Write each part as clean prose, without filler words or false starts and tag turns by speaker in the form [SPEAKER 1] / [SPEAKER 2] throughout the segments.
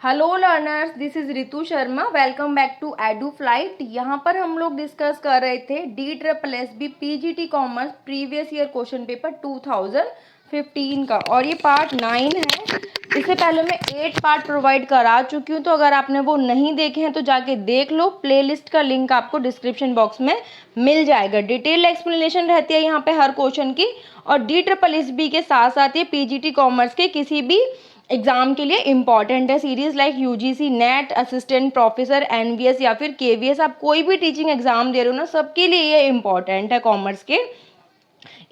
[SPEAKER 1] Hello learners, this is Ritu Sharma. Welcome back to Edu Flight. यहाँ पर हम लोग डिस्कस कर रहे थे DSSB PGT commerce previous year question paper 2015 का, और ये पार्ट 9 है। इससे पहले मैं 8 पार्ट प्रोवाइड करा चुकी हूँ, तो अगर आपने वो नहीं देखे हैं तो जाके देख लो। प्लेलिस्ट का लिंक आपको डिस्क्रिप्शन बॉक्स में मिल जाएगा। डिटेल एक्सप्लेनेशन रहती है यहाँ पे हर क्वेश्चन की, और DSSB के साथ साथ ये PGT कॉमर्स के किसी भी एग्जाम के लिए इंपॉर्टेंट है। Series like UGC net, assistant professor, NVS या फिर KVS, आप कोई भी टीचिंग एग्जाम दे रहे हो ना, सबके लिए ये इंपॉर्टेंट है कॉमर्स के।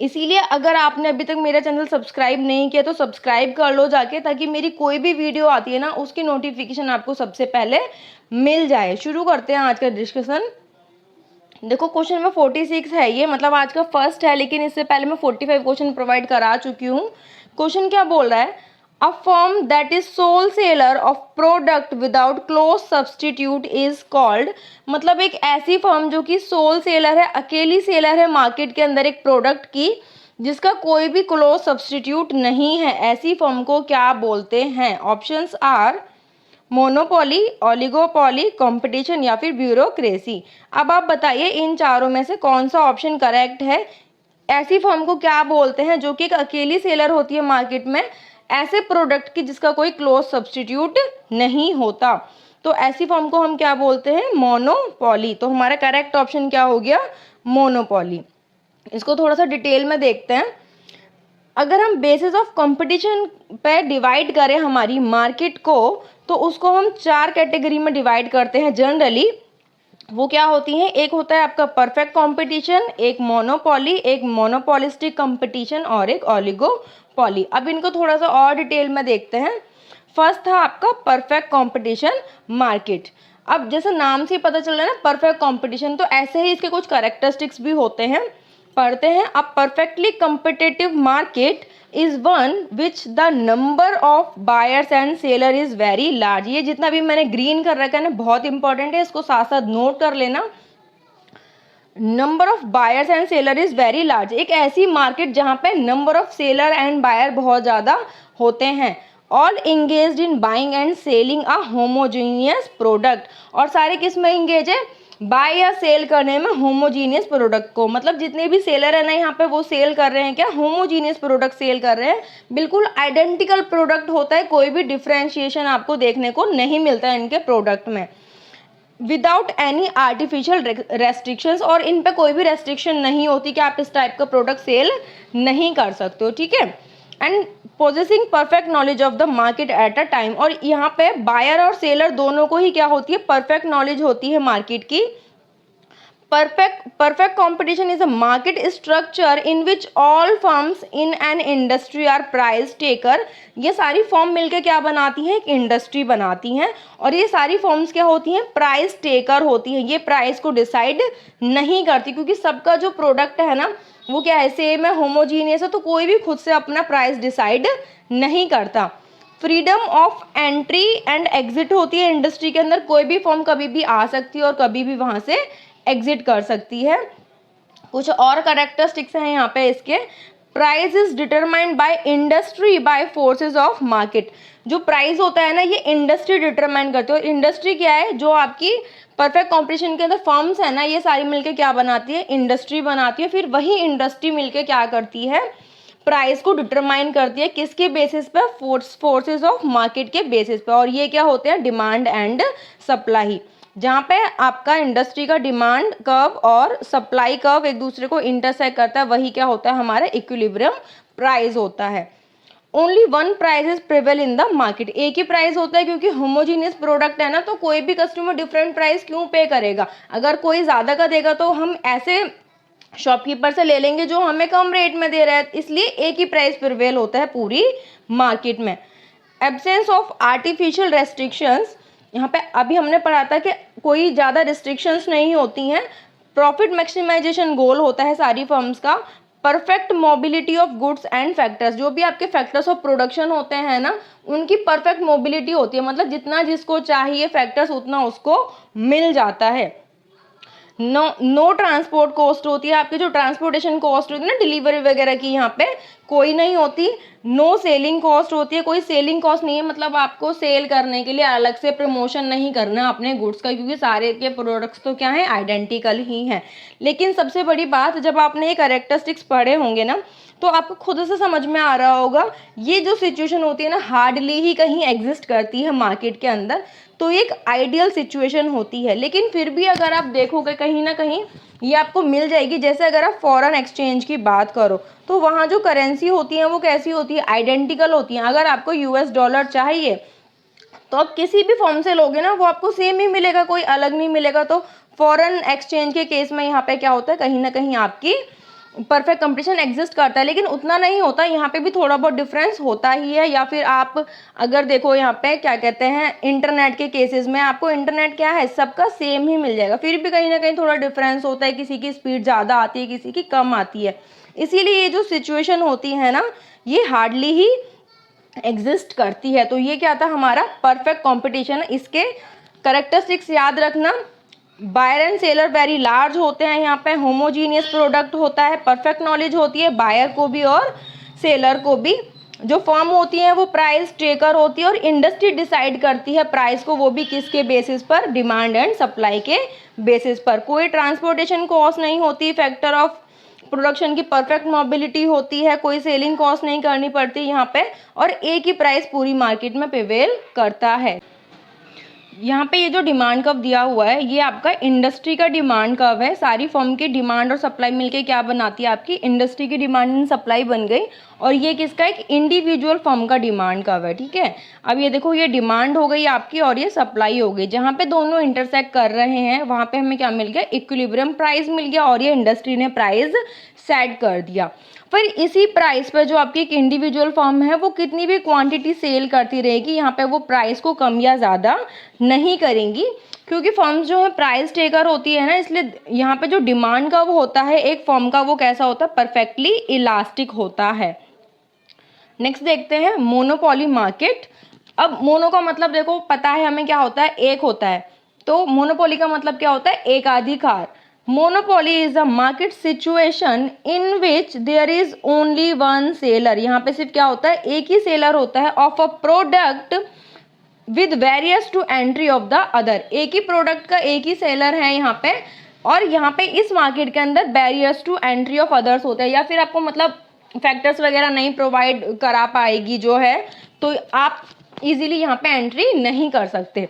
[SPEAKER 1] इसीलिए अगर आपने अभी तक मेरा चैनल सब्सक्राइब नहीं किया तो सब्सक्राइब कर लो जाके, ताकि मेरी कोई भी वीडियो आती है ना उसकी नोटिफिकेशन आपको सबसे पहले मिल जाए। शुरू करते हैं आज का डिस्कशन। देखो क्वेश्चन में 46 है ये, मतलब आज का फर्स्ट है, लेकिन इससे पहले मैं 45 क्वेश्चन प्रोवाइड करा चुकी हूँ। क्वेश्चन क्या बोल रहा है? A firm that is sole seller of product without close substitute is called, मतलब एक ऐसी फर्म जो कि सोल सेलर है, अकेली सेलर है मार्केट के अंदर एक प्रोडक्ट की, जिसका कोई भी क्लोज सब्सटीट्यूट नहीं है, ऐसी फर्म को क्या बोलते हैं? Options are monopoly, oligopoly, competition या फिर ब्यूरोक्रेसी। अब आप बताइए इन चारों में से कौन सा ऑप्शन करेक्ट है? ऐसी फर्म को क्या बोलते हैं जो कि एक अकेली सेलर होती है मार्केट में ऐसे प्रोडक्ट की जिसका कोई क्लोज सब्सटीट्यूट नहीं होता, तो ऐसी फर्म को हम क्या बोलते हैं? मोनोपोली। तो हमारा करेक्ट ऑप्शन क्या हो गया? मोनोपोली। इसको थोड़ा सा डिटेल में देखते हैं। अगर हम बेसिस ऑफ कंपटीशन पे डिवाइड करें हमारी मार्केट को, तो उसको हम 4 कैटेगरी में डिवाइड करते हैं जनरली। वो क्या होती हैं? एक होता है आपका परफेक्ट कंपटीशन, एक मोनोपोली, एक मोनोपोलिस्टिक कंपटीशन और एक ओलिगोपोली। अब इनको थोड़ा सा और डिटेल में देखते हैं। फर्स्ट था आपका परफेक्ट कंपटीशन मार्केट। अब जैसे नाम से ही पता चल रहा है ना परफेक्ट कंपटीशन, तो ऐसे ही इसके कुछ कैरेक्टरिस्टिक्स भी होते हैं। पढ़ते हैं। अ perfectly competitive market is one which the number of buyers and seller is very large. ये जितना भी मैंने ग्रीन कर रखा है ना, बहुत इंपॉर्टेंट है, इसको साथ साथ नोट कर लेना। Number of buyers and seller is very large, एक ऐसी मार्केट जहां पे number of seller and buyer बहुत ज्यादा होते हैं। All engage in buying and selling a homogeneous product, और सारे किस में इंगेज है? बाय या सेल करने में होमोजीनियस प्रोडक्ट को। मतलब जितने भी सेलर है ना यहाँ पे, वो सेल कर रहे हैं क्या? होमोजीनियस प्रोडक्ट सेल कर रहे हैं। बिल्कुल आइडेंटिकल प्रोडक्ट होता है, कोई भी डिफरेंशिएशन आपको देखने को नहीं मिलता है इनके प्रोडक्ट में। विदाउट एनी आर्टिफिशियल रेस्ट्रिक्शंस, और इन पे कोई भी रेस्ट्रिक्शन नहीं होती कि आप इस टाइप का प्रोडक्ट सेल नहीं कर सकते हो, ठीक है। And possessing perfect knowledge of the market at a time, और यहाँ पे बायर और सेलर दोनों को ही क्या होती है? परफेक्ट नॉलेज होती है मार्केट की। Perfect competition is a market structure in which all firms in an industry are price taker। ये सारी फॉर्म मिलकर क्या बनाती हैं? एक इंडस्ट्री बनाती हैं, और ये सारी फॉर्म्स क्या होती हैं? प्राइस टेकर होती हैं। ये प्राइस को डिसाइड नहीं करती, क्योंकि सबका जो प्रोडक्ट है ना वो क्या है? सेम है, होमोजीनियस है, तो कोई भी खुद से अपना प्राइस डिसाइड नहीं करता। Freedom of entry and exit होती है इंडस्ट्री के अंदर, कोई भी फॉर्म कभी भी आ सकती है और कभी भी वहां से एग्जिट कर सकती है। कुछ और कैरेक्टरिस्टिक्स हैं यहाँ पे इसके। Price is determined by industry by forces of market. जो प्राइस होता है ना, ये इंडस्ट्री डिटरमाइन करती है। और इंडस्ट्री क्या है? जो आपकी परफेक्ट कॉम्पिटिशन के अंदर फर्म्स है ना, ये सारी मिलकर क्या बनाती है? इंडस्ट्री बनाती है। फिर वही इंडस्ट्री मिलकर क्या करती है? प्राइस को डिटरमाइन करती है। किसके बेसिस पे? फोर्सेस ऑफ मार्केट के बेसिस पे। और ये क्या होते हैं? Demand and supply. जहाँ पे आपका इंडस्ट्री का डिमांड कर्व और सप्लाई कर्व एक दूसरे को इंटरसेक्ट करता है, वही क्या होता है? हमारा इक्विलिब्रियम प्राइस होता है। Only one price is prevail in the market, एक ही प्राइस होता है, क्योंकि होमोजीनियस प्रोडक्ट है ना, तो कोई भी कस्टमर डिफरेंट प्राइस क्यों पे करेगा? अगर कोई ज्यादा का देगा तो हम ऐसे शॉपकीपर से ले लेंगे जो हमें कम रेट में दे रहा है, इसलिए एक ही प्राइस प्रिवेल होता है पूरी मार्केट में। एब्सेंस ऑफ आर्टिफिशियल रेस्ट्रिक्शंस, यहाँ पे अभी हमने पढ़ा था कि कोई ज़्यादा रिस्ट्रिक्शंस नहीं होती हैं। प्रॉफिट मैक्सिमाइजेशन गोल होता है सारी फर्म्स का। Perfect mobility of goods and factors, जो भी आपके फैक्टर्स ऑफ प्रोडक्शन होते हैं ना, उनकी परफेक्ट मोबिलिटी होती है, मतलब जितना जिसको चाहिए फैक्टर्स उतना उसको मिल जाता है। नो ट्रांसपोर्ट कॉस्ट होती है, आपकी जो ट्रांसपोर्टेशन कॉस्ट होती है ना डिलीवरी वगैरह की, यहाँ पे कोई नहीं होती, नो सेलिंग कॉस्ट होती है, कोई सेलिंग कॉस्ट नहीं है, मतलब आपको सेल करने के लिए अलग से प्रमोशन नहीं करना अपने गुड्स का, क्योंकि सारे के प्रोडक्ट्स तो क्या है, आइडेंटिकल ही हैं। लेकिन सबसे बड़ी बात, जब आपने ये कैरेक्टरिस्टिक्स पढ़े होंगे ना, तो आपको खुद से समझ में आ रहा होगा ये जो सिचुएशन होती है ना, हार्डली ही कहीं एग्जिस्ट करती है मार्केट के अंदर, तो एक आइडियल सिचुएशन होती है। लेकिन फिर भी अगर आप देखोगे कहीं ना कहीं ये आपको मिल जाएगी। जैसे अगर आप फॉरेन एक्सचेंज की बात करो तो वहाँ जो करेंसी होती है वो कैसी होती है, आइडेंटिकल होती है। अगर आपको यूएस डॉलर चाहिए तो आप किसी भी फॉर्म से लोगे ना, वो आपको सेम ही मिलेगा, कोई अलग नहीं मिलेगा। तो फॉरेन एक्सचेंज के केस में यहाँ पे क्या होता है, कहीं ना कहीं आपकी परफेक्ट कंपटीशन एग्जिस्ट करता है, लेकिन उतना नहीं होता, यहाँ पे भी थोड़ा बहुत डिफरेंस होता ही है। या फिर आप अगर देखो यहाँ पे क्या कहते हैं, इंटरनेट के केसेस में आपको इंटरनेट क्या है, सबका सेम ही मिल जाएगा, फिर भी कहीं ना कहीं थोड़ा डिफरेंस होता है, किसी की स्पीड ज़्यादा आती है, किसी की कम आती है। इसीलिए ये जो सिचुएशन होती है ना, ये हार्डली ही एग्जिस्ट करती है। तो ये क्या था, हमारा परफेक्ट कॉम्पिटिशन। इसके करेक्टरिस्टिक्स याद रखना, buyer and seller very large होते हैं, यहाँ पे होमोजीनियस प्रोडक्ट होता है, परफेक्ट नॉलेज होती है बायर को भी और सेलर को भी। जो फर्म होती है वो प्राइस टेकर होती है, और इंडस्ट्री डिसाइड करती है प्राइस को, वो भी किसके बेसिस पर, डिमांड एंड सप्लाई के बेसिस पर। कोई ट्रांसपोर्टेशन कॉस्ट नहीं होती, फैक्टर ऑफ प्रोडक्शन की परफेक्ट मोबिलिटी होती है, कोई सेलिंग कॉस्ट नहीं करनी पड़ती यहाँ पे, और एक ही प्राइस पूरी मार्केट में प्रिवेल करता है। यहाँ पे ये जो डिमांड कर्व दिया हुआ है, ये आपका इंडस्ट्री का डिमांड कर्व है। सारी फर्म की डिमांड और सप्लाई मिलके क्या बनाती है, आपकी इंडस्ट्री की डिमांड एंड सप्लाई बन गई। और ये किसका, एक इंडिविजुअल फर्म का डिमांड कर्व है, ठीक है। अब ये देखो, ये डिमांड हो गई आपकी और ये सप्लाई हो गई, जहाँ पे दोनों इंटरसेक्ट कर रहे हैं वहाँ पे हमें क्या मिल गया, इक्विलिब्रियम प्राइस मिल गया, और ये इंडस्ट्री ने प्राइस सेट कर दिया। फिर इसी प्राइस पर जो आपकी एक इंडिविजुअल फर्म है वो कितनी भी क्वांटिटी सेल करती रहेगी, यहाँ पे वो प्राइस को कम या ज़्यादा नहीं करेंगी, क्योंकि फर्म्स जो है प्राइस टेकर होती है ना, इसलिए यहाँ पे जो डिमांड का वो होता है एक फर्म का, वो कैसा होता है, परफेक्टली इलास्टिक होता है। नेक्स्ट देखते हैं मोनोपोली मार्केट। अब मोनो का मतलब देखो पता है हमें क्या होता है, एक होता है, तो मोनोपोली का मतलब क्या होता है, एकाधिकार। Monopoly is a market situation in which there is only one seller. यहाँ पे सिर्फ क्या होता है, एक ही सेलर होता है, of a product with barriers to entry of the other. एक ही प्रोडक्ट का एक ही सेलर है यहाँ पे, और यहाँ पे इस मार्केट के अंदर barriers to entry of others होते हैं, या फिर आपको मतलब फैक्टर्स वगैरह नहीं प्रोवाइड करा पाएगी जो है, तो आप इजीली यहाँ पे एंट्री नहीं कर सकते।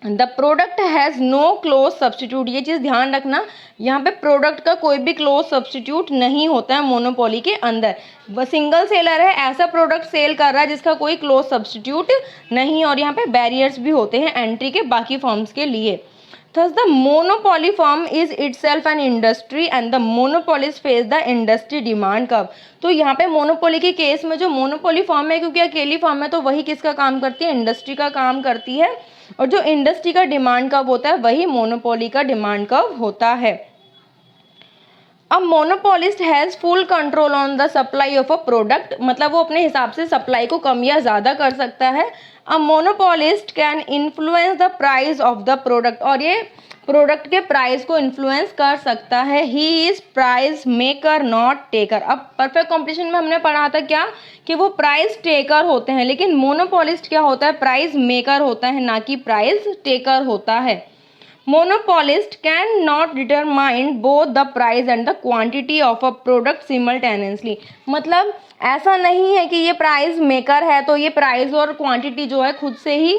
[SPEAKER 1] The product has no close substitute, ये चीज़ ध्यान रखना, यहाँ पे प्रोडक्ट का कोई भी क्लोज सब्सटीट्यूट नहीं होता है मोनोपोली के अंदर। वो सिंगल सेलर है, ऐसा प्रोडक्ट सेल कर रहा है जिसका कोई क्लोज सब्सटीट्यूट नहीं, और यहाँ पे बैरियर्स भी होते हैं एंट्री के बाकी फर्म्स के लिए। Thus the monopoly firm is itself an industry and the monopolists face the industry demand curve। तो यहाँ पे मोनोपोली के केस में जो मोनोपोली फर्म है, क्योंकि अकेली फर्म है, तो वही किसका काम करती है, इंडस्ट्री का काम करती है, और जो इंडस्ट्री का डिमांड कर्व होता है वही मोनोपोली का डिमांड कर्व होता है। अब monopolist has full control on the supply of a product, मतलब वो अपने हिसाब से सप्लाई को कम या ज़्यादा कर सकता है। A monopolist can influence the price of the product, और ये प्रोडक्ट के प्राइस को इन्फ्लुएंस कर सकता है। He is price maker not taker. अब परफेक्ट कॉम्पिटिशन में हमने पढ़ा था क्या, कि वो प्राइस टेकर होते हैं, लेकिन मोनोपोलिस्ट क्या होता है, प्राइस मेकर होता है, ना कि प्राइस टेकर होता है। Monopolist cannot determine both the price and the quantity of a product simultaneously। मतलब ऐसा नहीं है कि ये प्राइस मेकर है तो ये प्राइस और क्वांटिटी जो है खुद से ही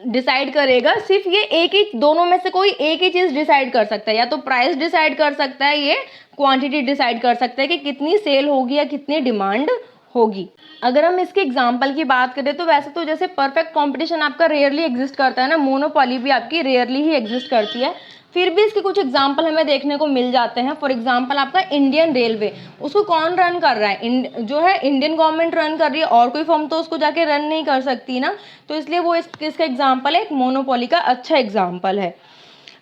[SPEAKER 1] डिसाइड करेगा, सिर्फ ये एक ही, दोनों में से कोई एक ही चीज़ डिसाइड कर सकता है, या तो प्राइस डिसाइड कर सकता है, ये क्वांटिटी डिसाइड कर सकता है कि कितनी सेल होगी या कितनी डिमांड होगी। अगर हम इसके एग्जाम्पल की बात करें तो वैसे तो जैसे परफेक्ट कंपटीशन आपका रेयरली एग्जिस्ट करता है ना, मोनोपोली भी आपकी रेयरली ही एग्जिस्ट करती है, फिर भी इसके कुछ एग्जाम्पल हमें देखने को मिल जाते हैं। फॉर एग्जाम्पल आपका इंडियन रेलवे, उसको कौन रन कर रहा है, जो है इंडियन गवर्नमेंट रन कर रही है, और कोई फर्म तो उसको जाके रन नहीं कर सकती ना, तो इसलिए वो इसका एग्जाम्पल है, एक मोनोपोली का अच्छा एग्जाम्पल है।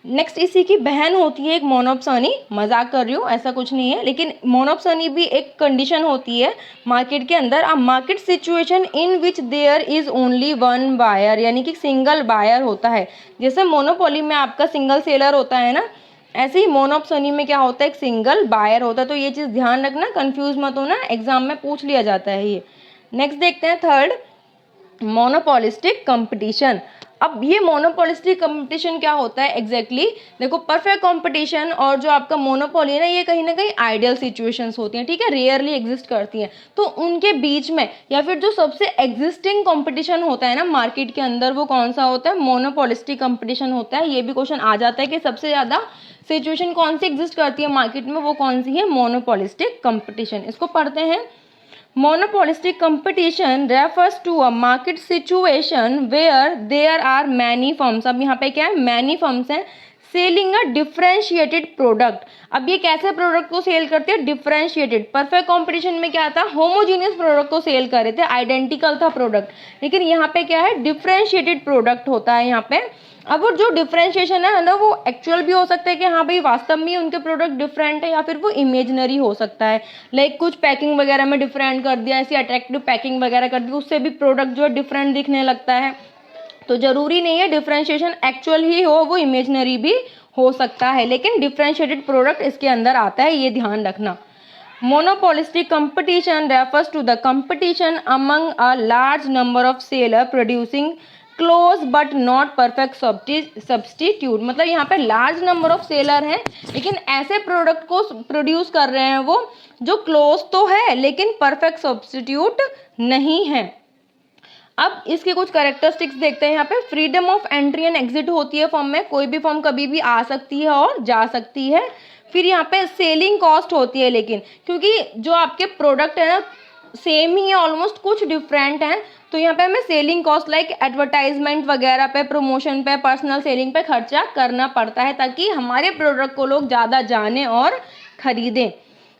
[SPEAKER 1] नेक्स्ट इसी की बहन होती है एक मोनोप्सोनी, मजाक कर रही हूँ, ऐसा कुछ नहीं है, लेकिन मोनोप्सोनी भी एक कंडीशन होती है मार्केट के अंदर। A market situation in which there is only one buyer, यानी कि सिंगल बायर होता है। जैसे मोनोपोली में आपका सिंगल सेलर होता है ना, ऐसे ही मोनोपोली में क्या होता है, एक सिंगल बायर होता है। तो ये चीज़ ध्यान रखना, कंफ्यूज मत होना, एग्जाम में पूछ लिया जाता है ये। नेक्स्ट देखते हैं थर्ड, मोनोपोलिस्टिक कंपटीशन। अब ये मोनोपोलिस्टिक कंपटीशन क्या होता है एग्जैक्टली देखो, परफेक्ट कंपटीशन और जो आपका मोनोपोली है ना, ये कहीं ना कहीं आइडियल सिचुएशंस होती हैं, ठीक है, रेयरली एग्जिस्ट करती हैं। तो उनके बीच में या फिर जो सबसे एग्जिस्टिंग कंपटीशन होता है ना मार्केट के अंदर, वो कौन सा होता है, मोनोपोलिस्टिक कंपटीशन होता है। ये भी क्वेश्चन आ जाता है कि सबसे ज़्यादा सिचुएशन कौन सी एग्जिस्ट करती है मार्केट में, वो कौन सी है, मोनोपोलिस्टिक कंपटीशन। इसको पढ़ते हैं। Monopolistic competition refers to a market situation where there are many firms। अब यहाँ पे क्या है, many firms हैं, सेलिंग अ डिफरेंशिएटेड प्रोडक्ट। अब ये कैसे प्रोडक्ट को सेल करते हैं, डिफरेंशिएटेड। परफेक्ट कंपटीशन में क्या था, होमोजीनियस प्रोडक्ट को सेल कर रहे थे, आइडेंटिकल था प्रोडक्ट। लेकिन यहाँ पे क्या है, डिफरेंशिएटेड प्रोडक्ट होता है यहाँ पे। अब वो जो डिफरेंशिएशन है ना, वो एक्चुअल भी हो सकता है कि हाँ भाई वास्तव में उनके प्रोडक्ट डिफरेंट है, या फिर वो इमेजनरी हो सकता है। लाइक कुछ पैकिंग वगैरह में डिफरेंट कर दिया, ऐसी अट्रैक्टिव पैकिंग वगैरह कर दी, उससे भी प्रोडक्ट जो है डिफरेंट दिखने लगता है। तो जरूरी नहीं है डिफरेंशिएशन एक्चुअल ही हो, वो इमेजनरी भी हो सकता है, लेकिन डिफरेंशिएटेड प्रोडक्ट इसके अंदर आता है, ये ध्यान रखना। Monopolistic competition refers to the competition among a large number of seller producing close but not perfect substitute. मतलब यहाँ पे लार्ज नंबर ऑफ सेलर हैं, लेकिन ऐसे प्रोडक्ट को प्रोड्यूस कर रहे हैं वो जो क्लोज तो है लेकिन परफेक्ट सब्सटीट्यूट नहीं है। अब इसके कुछ कैरेक्टरिस्टिक्स देखते हैं। यहाँ पे freedom of entry and exit होती है फर्म में, कोई भी फर्म कभी भी आ सकती है और जा सकती है। फिर यहाँ पे सेलिंग कॉस्ट होती है, लेकिन क्योंकि जो आपके प्रोडक्ट है ना सेम ही है ऑलमोस्ट, कुछ डिफरेंट हैं, तो यहाँ पे हमें सेलिंग कॉस्ट लाइक एडवर्टाइजमेंट वगैरह पे, प्रमोशन पे, पर्सनल सेलिंग पे खर्चा करना पड़ता है ताकि हमारे प्रोडक्ट को लोग ज़्यादा जाने और खरीदें।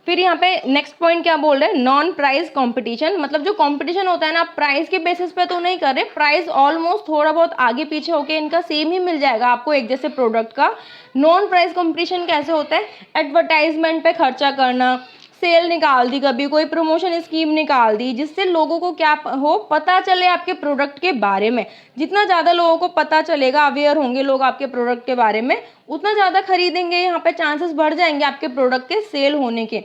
[SPEAKER 1] फिर यहाँ पे नेक्स्ट पॉइंट क्या बोल रहे हैं, नॉन प्राइस कंपटीशन। मतलब जो कंपटीशन होता है ना, प्राइस के बेसिस पे तो नहीं कर रहे, प्राइस ऑलमोस्ट थोड़ा बहुत आगे पीछे होके इनका सेम ही मिल जाएगा आपको एक जैसे प्रोडक्ट का। नॉन प्राइस कंपटीशन कैसे होता है, एडवर्टाइजमेंट पे खर्चा करना, सेल निकाल दी, कभी कोई प्रमोशन स्कीम निकाल दी, जिससे लोगों को क्या हो, पता चले आपके प्रोडक्ट के बारे में। जितना ज़्यादा लोगों को पता चलेगा, अवेयर होंगे लोग आपके प्रोडक्ट के बारे में, उतना ज़्यादा खरीदेंगे, यहाँ पे चांसेस बढ़ जाएंगे आपके प्रोडक्ट के सेल होने के।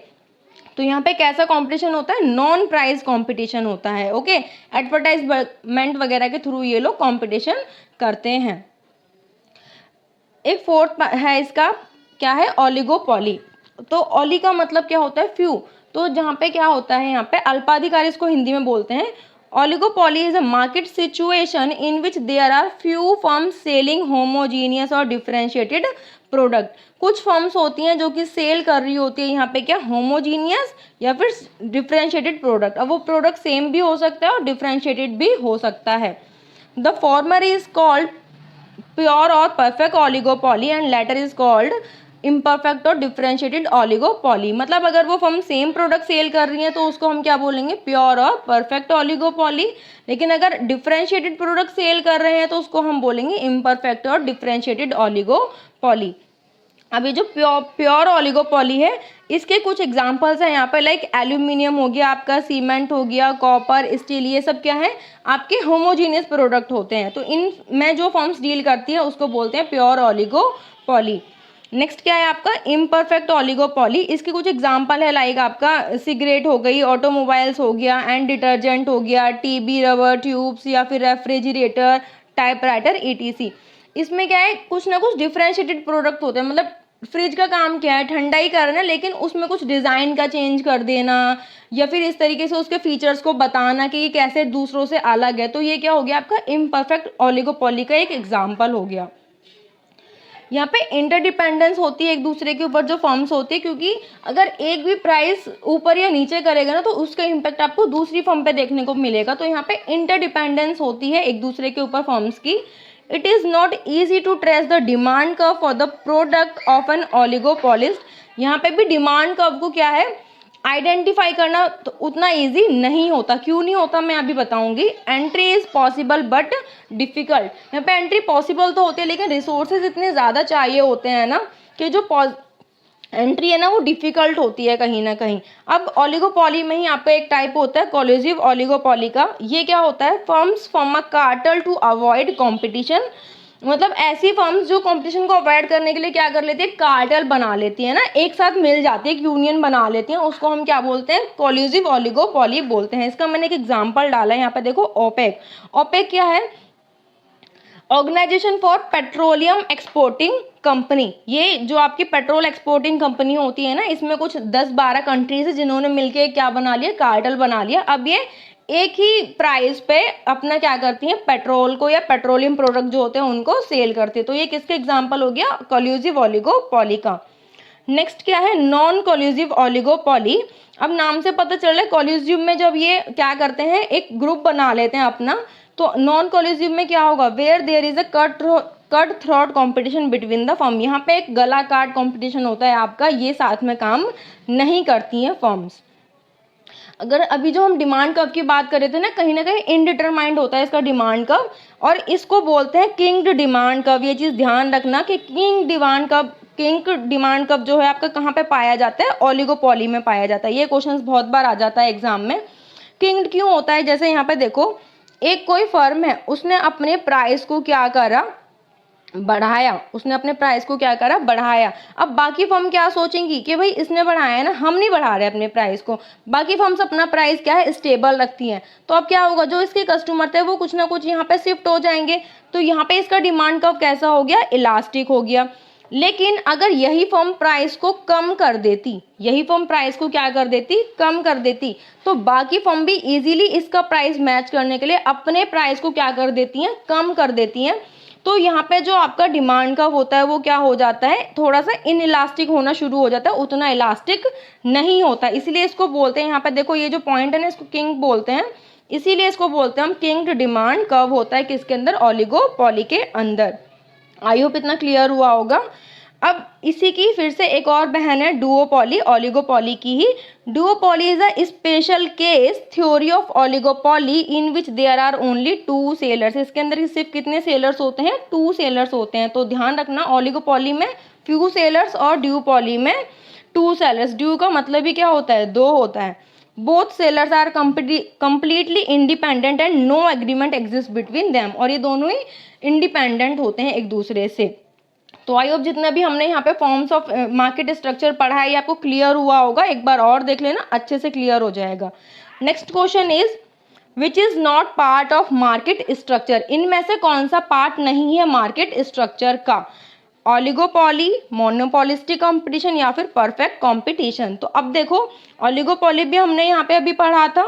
[SPEAKER 1] तो यहाँ पे कैसा कंपटीशन होता है, नॉन प्राइस कंपटीशन होता है। ओके, एडवर्टाइजमेंट वगैरह के थ्रू ये लोग कंपटीशन करते हैं। एक फोर्थ है इसका, क्या है, ओलिगोपॉली। तो ओली का मतलब क्या होता है, फ्यू। तो जहाँ पे क्या होता है, यहाँ पे अल्पाधिकारी इसको हिंदी में बोलते हैं। Oligopoly is a market situation in which there are few firms selling homogeneous और डिफरेंशिएटेड प्रोडक्ट। कुछ फर्म्स होती हैं जो कि सेल कर रही होती है यहाँ पे क्या, होमोजीनियस या फिर डिफरेंशिएटेड प्रोडक्ट। अब वो प्रोडक्ट सेम भी हो सकता है और डिफरेंशिएटेड भी हो सकता है। The former is called pure और perfect oligopoly and latter is called imperfect और डिफरेंशिएटेड ओलिगोपॉली। मतलब अगर वो फर्म सेम प्रोडक्ट सेल कर रही है तो उसको हम क्या बोलेंगे, प्योर और परफेक्ट ओलिगोपॉली। लेकिन अगर डिफरेंशिएटेड प्रोडक्ट सेल कर रहे हैं तो उसको हम बोलेंगे इम्परफेक्ट और डिफरेंशिएटेड ओलिगोपॉली। अभी जो प्योर ओलिगोपॉली है, इसके कुछ एग्जांपल्स हैं यहाँ पे, लाइक एल्यूमिनियम हो गया आपका, सीमेंट हो गया, कॉपर, स्टील, ये सब क्या है, आपके होमोजीनियस प्रोडक्ट होते हैं। तो इन में जो फर्म्स डील करती है उसको बोलते हैं प्योर ओलिगोपॉली। नेक्स्ट क्या है आपका, इम्परफेक्ट ओलिगोपॉली। इसके कुछ एग्जांपल है, लाइक आपका सिगरेट हो गई, ऑटोमोबाइल्स हो गया, एंड डिटर्जेंट हो गया, टीवी, रबर ट्यूब्स, या फिर रेफ्रिजरेटर, टाइपराइटर, ETC। इसमें क्या है, कुछ ना कुछ डिफरेंशिएटेड प्रोडक्ट होते हैं। मतलब फ्रिज का काम क्या है, ठंडा ही करना, लेकिन उसमें कुछ डिज़ाइन का चेंज कर देना, या फिर इस तरीके से उसके फीचर्स को बताना कि ये कैसे दूसरों से अलग है। तो ये क्या हो गया आपका, इम्परफेक्ट ओलिगोपॉली का एक एग्जाम्पल हो गया। यहाँ पे इंटरडिपेंडेंस होती है एक दूसरे के ऊपर जो फर्म्स होती है, क्योंकि अगर एक भी प्राइस ऊपर या नीचे करेगा ना तो उसका इम्पैक्ट आपको दूसरी फर्म पे देखने को मिलेगा। तो यहाँ पे इंटरडिपेंडेंस होती है एक दूसरे के ऊपर फर्म्स की। It is not easy to trace the demand curve for the product of an oligopolist. यहाँ पे भी डिमांड कर्व को क्या है, आइडेंटिफाई करना तो उतना इजी नहीं होता। क्यों नहीं होता, मैं अभी बताऊंगी। Entry is possible but difficult. यहाँ पे एंट्री पॉसिबल तो होती है, लेकिन रिसोर्सेज इतने ज़्यादा चाहिए होते हैं ना कि जो एंट्री है ना वो डिफिकल्ट होती है कहीं ना कहीं। अब ओलिगोपॉली में ही आपका एक टाइप होता है कोलिजिव ओलिगोपॉली का। ये क्या होता है, firms form a cartel to avoid competition. मतलब ऐसी फर्म्स जो कंपटीशन को अवॉइड करने के लिए क्या कर लेती है, कार्टेल बना लेती है ना, एक साथ मिल जाती है, एक यूनियन बना लेती हैं, उसको हम क्या बोलते हैं, कोल्यूसिव ओलिगोपोली बोलते हैं। इसका मैंने एक एग्जांपल डाला है यहाँ पे, देखो ओपेक। ओपेक क्या है, organization for petroleum exporting company. ये जो आपकी पेट्रोल एक्सपोर्टिंग कंपनी होती है ना, इसमें कुछ 10-12 कंट्रीज है जिन्होंने मिलके क्या बना लिया, कार्टेल बना लिया। अब ये एक ही प्राइस पे अपना क्या करती हैं, पेट्रोल को या पेट्रोलियम प्रोडक्ट जो होते हैं उनको सेल करती है। तो ये किसके एग्जांपल हो गया, कोल्यूसिव ओलिगोपोली का। नेक्स्ट क्या है, नॉन कोल्यूसिव ओलिगोपोली। अब नाम से पता चल रहा है, कोल्यूसिव में जब ये क्या करते हैं, एक ग्रुप बना लेते हैं अपना, तो नॉन कोल्यूसिव में क्या होगा, where there is a cut throat competition between the firm. यहाँ पे एक गला काट कंपटीशन होता है आपका, ये साथ में काम नहीं करती हैं फर्म्स। अगर अभी जो हम डिमांड कर्व की बात कर रहे थे ना कहीं इनडिटरमाइंड होता है इसका डिमांड कर्व, और इसको बोलते हैं किंग्ड डिमांड कर्व। ये चीज़ ध्यान रखना कि किंग डिमांड कर्व जो है आपका कहाँ पे पाया जाता है, ओलिगोपोली में पाया जाता है। ये क्वेश्चंस बहुत बार आ जाता है एग्जाम में। किंग्ड क्यों होता है, जैसे यहाँ पे देखो, एक कोई फर्म है, उसने अपने प्राइस को क्या करा, बढ़ाया, उसने अपने प्राइस को क्या करा, बढ़ाया। अब बाकी फर्म क्या सोचेंगी कि भाई इसने बढ़ाया है ना, हम नहीं बढ़ा रहे अपने प्राइस को। बाकी फर्म्स अपना प्राइस क्या है, स्टेबल रखती हैं। तो अब क्या होगा, जो इसके कस्टमर थे वो कुछ ना कुछ यहाँ पे शिफ्ट हो जाएंगे। तो यहाँ पे इसका डिमांड कर्व कैसा हो गया, इलास्टिक हो गया। लेकिन अगर यही फर्म प्राइस को कम कर देती, यही फर्म प्राइस को क्या कर देती, कम कर देती, तो बाकी फर्म भी इजीली इसका प्राइस मैच करने के लिए अपने प्राइस को क्या कर देती हैं, कम कर देती हैं। तो यहाँ पे जो आपका डिमांड का होता है वो क्या हो जाता है, थोड़ा सा इनइलास्टिक होना शुरू हो जाता है, उतना इलास्टिक नहीं होता। इसीलिए इसको बोलते हैं, यहाँ पे देखो ये जो पॉइंट है ना, इसको किंग बोलते हैं, इसीलिए इसको बोलते हैं हम किंग डिमांड कर्व होता है किसके अंदर, ओलिगोपोली के अंदर। आई होप इतना क्लियर हुआ होगा। अब इसी की फिर से एक और बहन है डुओपोली, ओलिगोपोली की ही। Duopoly is a special case theory of oligopoly in which there are only 2 sellers. इसके अंदर सिर्फ कितने सेलर्स होते हैं, 2 सेलर्स होते हैं। तो ध्यान रखना, ओलिगोपोली में फ्यू सेलर्स और डुओपोली में 2 सेलर्स। ड्यू का मतलब ही क्या होता है, 2 होता है। Both sellers are completely independent and no agreement exist between them. और ये दोनों ही इंडिपेंडेंट होते हैं एक दूसरे से। तो आई होप जितना भी हमने यहाँ पे फॉर्म्स ऑफ मार्केट स्ट्रक्चर पढ़ा है ये आपको क्लियर हुआ होगा। एक बार और देख लेना, अच्छे से क्लियर हो जाएगा। Next question is which is not part of market structure. इनमें से कौन सा पार्ट नहीं है मार्केट स्ट्रक्चर का, ओलिगोपोली, मोनोपोलिस्टिक कंपटीशन या फिर परफेक्ट कंपटीशन। तो अब देखो, ओलिगोपोली भी हमने यहाँ पे अभी पढ़ा था,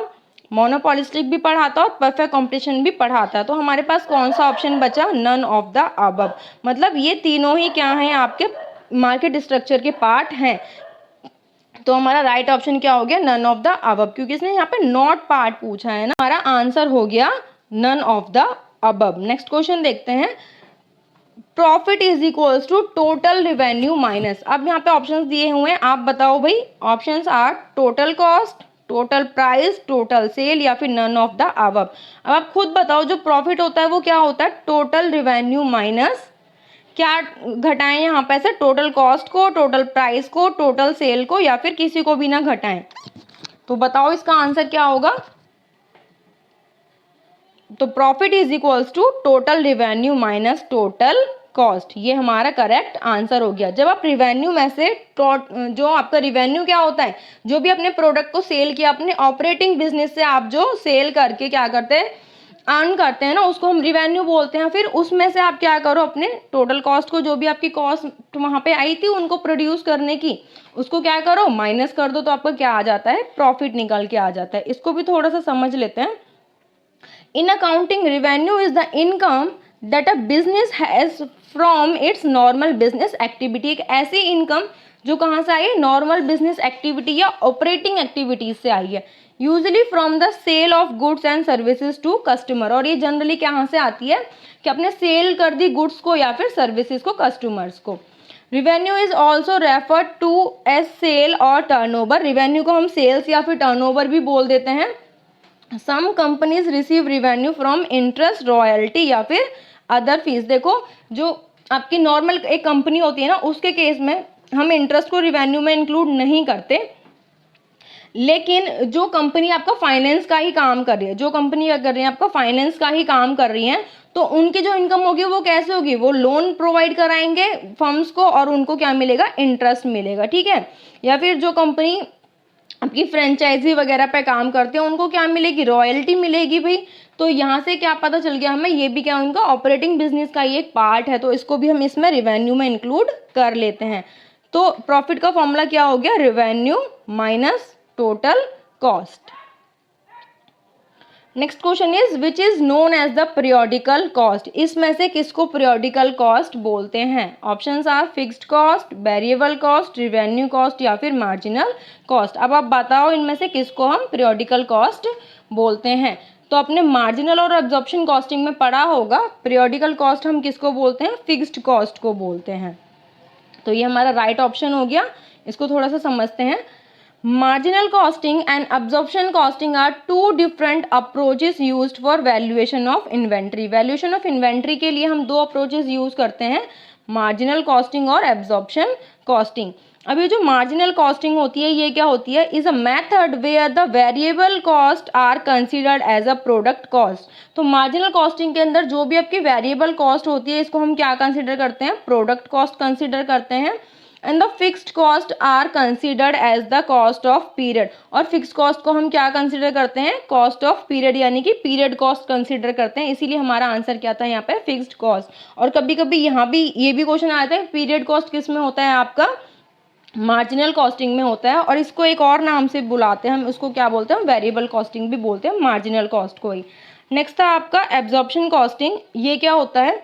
[SPEAKER 1] मोनोपोलिस्टिक भी पढ़ा था और परफेक्ट कंपटीशन भी पढ़ा था। तो हमारे पास कौन सा ऑप्शन बचा, नन ऑफ द अबव। मतलब ये तीनों ही क्या हैं, आपके मार्केट स्ट्रक्चर के पार्ट हैं। तो हमारा राइट ऑप्शन क्या हो गया, नन ऑफ द अबव, क्योंकि इसने यहाँ पे नॉट पार्ट पूछा है ना। हमारा आंसर हो गया none of the above. Next question देखते हैं, profit is equals to total revenue minus. अब यहाँ पे ऑप्शंस दिए हुए हैं, आप बताओ भाई। Options are total cost, total price, total sale या फिर नन ऑफ द अबव। अब आप खुद बताओ, जो प्रॉफिट होता है वो क्या होता है, टोटल रिवेन्यू माइनस क्या घटाएं यहाँ पे से, टोटल कॉस्ट को, टोटल प्राइस को, टोटल सेल को, या फिर किसी को भी ना घटाएं। तो बताओ इसका आंसर क्या होगा। तो profit is equals to total revenue minus total cost, ये हमारा करेक्ट आंसर हो गया। जब आप रिवेन्यू में से जो आपका रिवेन्यू क्या होता है, जो भी अपने प्रोडक्ट को सेल किया, अपने ऑपरेटिंग बिजनेस से आप जो सेल करके क्या करते हैं, अर्न करते हैं ना, उसको हम रिवेन्यू बोलते हैं। फिर उसमें से आप क्या करो, अपने टोटल कॉस्ट को, जो भी आपकी कॉस्ट वहाँ पे आई थी उनको प्रोड्यूस करने की, उसको क्या करो, माइनस कर दो, तो आपका क्या आ जाता है, प्रॉफिट निकल के आ जाता है। इसको भी थोड़ा सा समझ लेते हैं। In accounting, revenue is the income that a business has from its normal business activity। एक ऐसी इनकम जो कहाँ से आई है, नॉर्मल बिजनेस एक्टिविटी या ऑपरेटिंग एक्टिविटीज से आई है। Usually from the sale of goods and services to customer. और ये जनरली कहाँ से आती है कि अपने सेल कर दी गुड्स को या फिर सर्विसेज को कस्टमर्स को। Revenue is also referred to as sale और टर्नओवर। रिवेन्यू को हम सेल्स या फिर टर्नओवर भी बोल देते हैं। Some companies receive revenue from interest, royalty या फिर अदर फीस। देखो, जो आपकी नॉर्मल एक कंपनी होती है ना, उसके केस में हम इंटरेस्ट को रिवेन्यू में इंक्लूड नहीं करते। लेकिन जो कंपनी आपका फाइनेंस का ही काम कर रही है, जो कंपनी क्या कर रही है, आपका फाइनेंस का ही काम कर रही है, तो उनकी जो इनकम होगी वो कैसे होगी, वो लोन प्रोवाइड कराएंगे फर्म्स को और उनको क्या मिलेगा, इंटरेस्ट मिलेगा, ठीक है। या फिर जो कंपनी आपकी फ्रेंचाइजी वगैरह पे काम करते हैं उनको क्या मिलेगी, रॉयल्टी मिलेगी भाई। तो यहाँ से क्या पता चल गया हमें, ये भी क्या उनका ऑपरेटिंग बिजनेस का ही एक पार्ट है, तो इसको भी हम इसमें रिवेन्यू में इंक्लूड कर लेते हैं। तो प्रॉफिट का फॉर्मूला क्या हो गया, revenue minus total cost. Next question is which is known as the periodical cost, इसमें से किसको पीरियोडिकल कॉस्ट बोलते हैं। Options are fixed cost, variable cost, revenue cost या फिर मार्जिनल कॉस्ट। अब आप बताओ इनमें से किसको हम पीरियोडिकल कॉस्ट बोलते हैं। तो अपने मार्जिनल और एब्जॉर्प्शन कॉस्टिंग में पढ़ा होगा, पीरियोडिकल कॉस्ट हम किसको बोलते हैं, फिक्स्ड कॉस्ट को बोलते हैं। तो ये हमारा राइट ऑप्शन हो गया। इसको थोड़ा सा समझते हैं। Marginal costing and absorption costing are two different approaches used for valuation of inventory. Valuation of inventory के लिए हम दो approaches use करते हैं, marginal costing और absorption costing. अब ये जो marginal costing होती है ये क्या होती है, is a method where the variable cost are considered as a product cost. तो marginal costing के अंदर जो भी आपकी variable cost होती है इसको हम क्या consider करते हैं, product cost consider करते हैं। And the fixed cost are considered as the cost of period, और फिक्स्ड कॉस्ट को हम क्या कंसिडर करते हैं, कॉस्ट ऑफ पीरियड यानी कि पीरियड कॉस्ट कंसिडर करते हैं। इसीलिए हमारा आंसर क्या था यहाँ पे, फिक्स्ड कॉस्ट। और कभी कभी यहाँ भी ये भी क्वेश्चन आया था, पीरियड कॉस्ट किस में होता है आपका, मार्जिनल कॉस्टिंग में होता है, और इसको एक और नाम से बुलाते हैं हम, उसको क्या बोलते हैं, वेरिएबल कॉस्टिंग भी बोलते हैं मार्जिनल कॉस्ट को ही। नेक्स्ट था आपका एब्जॉर्प्शन कॉस्टिंग। ये क्या होता है,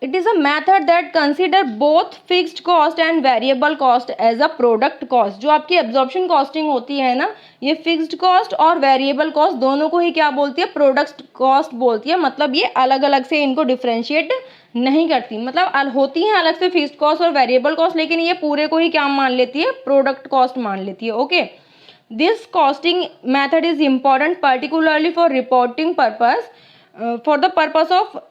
[SPEAKER 1] it is a method that consider both fixed cost and variable cost as a product cost. जो आपकी absorption costing होती है ना, ये fixed cost और variable cost दोनों को ही क्या बोलती है, product cost बोलती है। मतलब ये अलग अलग से इनको differentiate नहीं करती, मतलब होती हैं अलग से fixed cost और variable cost, लेकिन ये पूरे को ही क्या मान लेती है, product cost मान लेती है। Okay, this costing method is important particularly for reporting purpose, for the purpose of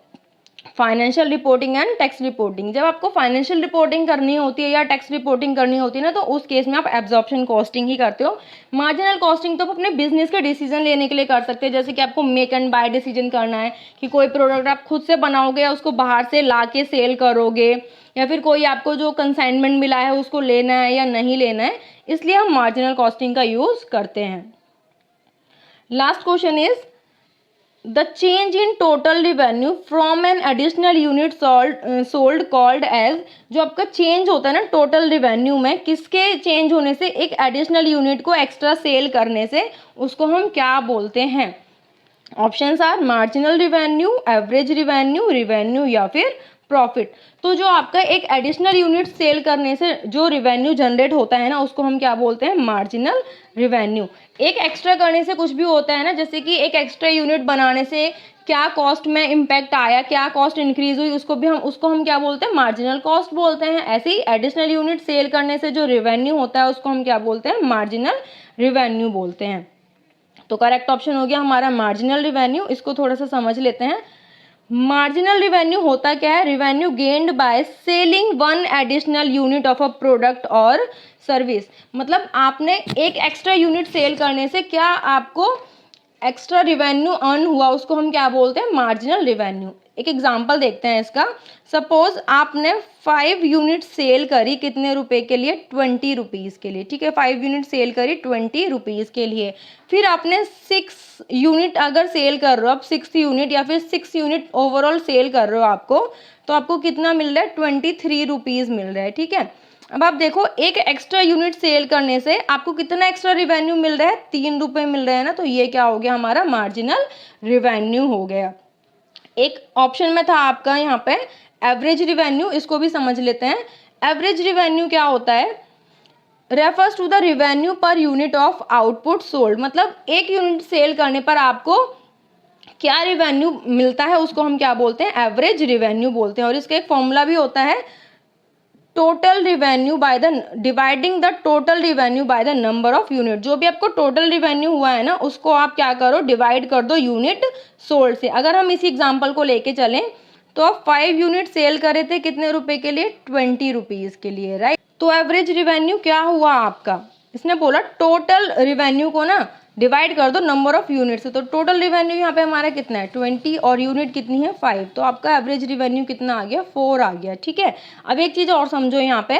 [SPEAKER 1] financial reporting and tax reporting. जब आपको फाइनेंशियल रिपोर्टिंग करनी होती है या टैक्स रिपोर्टिंग करनी होती है ना, तो उस केस में आप एब्जॉर्प्शन कॉस्टिंग ही करते हो। मार्जिनल कॉस्टिंग तो आप अपने बिजनेस के डिसीजन लेने के लिए कर सकते हैं, जैसे कि आपको मेक एंड बाय डिसीजन करना है कि कोई प्रोडक्ट आप खुद से बनाओगे या उसको बाहर से ला के सेल करोगे, या फिर कोई आपको जो कंसाइनमेंट मिला है उसको लेना है या नहीं लेना है, इसलिए हम मार्जिनल कॉस्टिंग का यूज़ करते हैं। Last question is the change in total revenue from an additional unit sold called as, जो आपका चेंज होता है ना टोटल रिवेन्यू में, किसके चेंज होने से, एक एडिशनल यूनिट को एक्स्ट्रा सेल करने से, उसको हम क्या बोलते हैं। Options are marginal revenue, average revenue, revenue या फिर प्रॉफिट। तो जो आपका एक एडिशनल यूनिट सेल करने से जो रिवेन्यू जनरेट होता है ना, उसको हम क्या बोलते हैं, मार्जिनल रिवेन्यू। एक एक्स्ट्रा करने से कुछ भी होता है ना, जैसे कि एक एक्स्ट्रा यूनिट बनाने से क्या कॉस्ट में इम्पैक्ट आया, क्या कॉस्ट इंक्रीज हुई, उसको हम क्या बोलते हैं, मार्जिनल कॉस्ट बोलते हैं। ऐसे ही एडिशनल यूनिट सेल करने से जो रिवेन्यू होता है उसको हम क्या बोलते हैं, मार्जिनल रिवेन्यू बोलते हैं। तो करेक्ट ऑप्शन हो गया हमारा मार्जिनल रिवेन्यू। इसको थोड़ा सा समझ लेते हैं। मार्जिनल रिवेन्यू होता क्या है, revenue gained by selling one additional unit of a product और सर्विस। मतलब आपने एक एक्स्ट्रा यूनिट सेल करने से क्या आपको एक्स्ट्रा रिवेन्यू अर्न हुआ, उसको हम क्या बोलते हैं, मार्जिनल रिवेन्यू। एक एग्जांपल देखते हैं इसका। सपोज आपने 5 यूनिट सेल करी, कितने रुपए के लिए, 20 रुपीज़ के लिए, ठीक है। 5 यूनिट सेल करी 20 रुपीज़ के लिए। फिर आपने 6 यूनिट अगर सेल कर रहे हो, आप 6 यूनिट या फिर 6 यूनिट ओवरऑल सेल कर रहे हो आपको, तो आपको कितना मिल रहा है, 23 रुपीज़ मिल रहा है, ठीक है। अब आप देखो एक एक्स्ट्रा यूनिट सेल करने से आपको कितना एक्स्ट्रा रिवेन्यू मिल रहा है, 3 रुपये मिल रहे हैं ना, तो ये क्या हो गया, हमारा मार्जिनल रिवेन्यू हो गया। एक ऑप्शन में था आपका यहाँ पे एवरेज रिवेन्यू, इसको भी समझ लेते हैं। एवरेज रिवेन्यू क्या होता है, refers to the revenue per unit of output sold. मतलब एक यूनिट सेल करने पर आपको क्या रिवेन्यू मिलता है, उसको हम क्या बोलते हैं, एवरेज रिवेन्यू बोलते हैं। और इसका एक फॉर्मूला भी होता है, total revenue by the dividing the total revenue by the number of unit. जो भी आपको टोटल रिवेन्यू हुआ है ना, उसको आप क्या करो, डिवाइड कर दो यूनिट सोल्ड से। अगर हम इसी एग्जांपल को लेके चलें तो आप 5 यूनिट सेल करे थे कितने रुपए के लिए, 20 रुपीज़ के लिए, राइट। तो एवरेज रिवेन्यू क्या हुआ आपका, इसने बोला टोटल रिवेन्यू को ना डिवाइड कर दो नंबर ऑफ यूनिट से, तो टोटल रिवेन्यू यहाँ पे हमारा कितना है 20 और यूनिट कितनी है 5, तो आपका एवरेज रिवेन्यू कितना आ गया 4 आ गया। ठीक है, अब एक चीज़ और समझो, यहाँ पे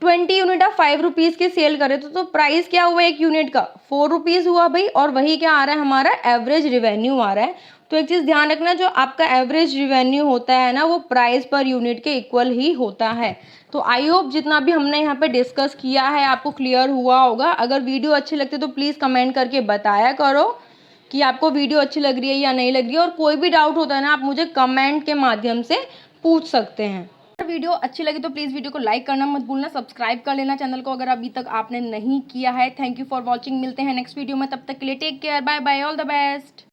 [SPEAKER 1] 20 यूनिट आप 5 रुपीज़ की सेल करे तो प्राइस क्या हुआ एक यूनिट का 4 रुपीज़ हुआ भाई, और वही क्या आ रहा है हमारा एवरेज रिवेन्यू आ रहा है। तो एक चीज़ ध्यान रखना, जो आपका एवरेज रिवेन्यू होता है ना वो प्राइस पर यूनिट के इक्वल ही होता है। तो आई होप जितना भी हमने यहाँ पे डिस्कस किया है आपको क्लियर हुआ होगा। अगर वीडियो अच्छी लगती है तो प्लीज़ कमेंट करके बताया करो कि आपको वीडियो अच्छी लग रही है या नहीं लग रही है, और कोई भी डाउट होता है ना आप मुझे कमेंट के माध्यम से पूछ सकते हैं। अगर वीडियो अच्छी लगी तो प्लीज़ वीडियो को लाइक करना मत भूलना, सब्सक्राइब कर लेना चैनल को अगर अभी तक आपने नहीं किया है। थैंक यू फॉर वॉचिंग, मिलते हैं नेक्स्ट वीडियो में, तब तक के लिए take care, bye bye, all the best.